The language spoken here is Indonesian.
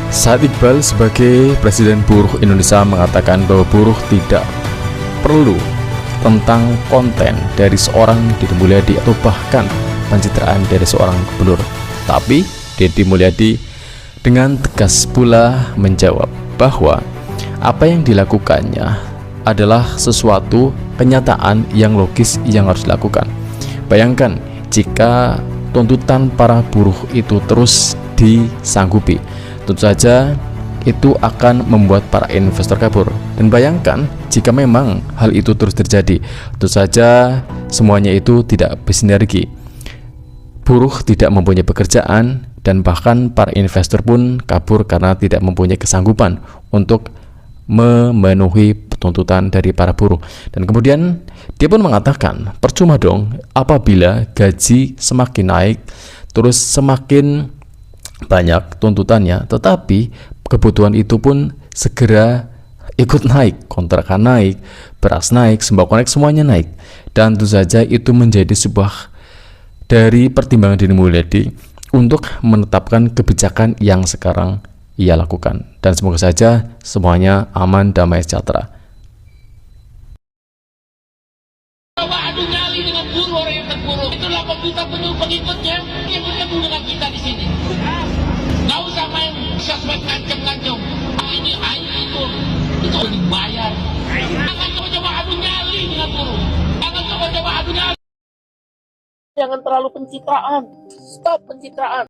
Said Iqbal sebagai Presiden Buruh Indonesia mengatakan bahwa buruh tidak perlu tentang konten dari seorang Deddy Mulyadi atau bahkan pencitraan dari seorang gubernur. Tapi Deddy Mulyadi dengan tegas pula menjawab bahwa apa yang dilakukannya adalah sesuatu kenyataan yang logis yang harus dilakukan. Bayangkan jika tuntutan para buruh itu terus disanggupi, tentu saja itu akan membuat para investor kabur. Dan bayangkan jika memang hal itu terus terjadi, tentu saja semuanya itu tidak bersinergi. Buruh tidak mempunyai pekerjaan dan bahkan para investor pun kabur karena tidak mempunyai kesanggupan untuk memenuhi tuntutan dari para buruh. Dan kemudian dia pun mengatakan percuma dong apabila gaji semakin naik terus semakin banyak tuntutannya, tetapi kebutuhan itu pun segera ikut naik, kontrakan naik, beras naik, sembako naik, semuanya naik. Dan tentu saja itu menjadi sebuah dari pertimbangan Deddy Mulyadi untuk menetapkan kebijakan yang sekarang ia lakukan. Dan semoga saja semuanya aman, damai, sejahtera. Coba adu nyali dengan buruh, orang yang terburuh. Itu 8 juta pengikutnya yang bergabung dengan kita di sini. Gak usah main sosmed ngancem-ngancem. Ini itu dibayar. Jangan coba-coba adu nyali dengan buruh. Jangan coba-coba adu nyali. Jangan terlalu pencitraan. Stop pencitraan.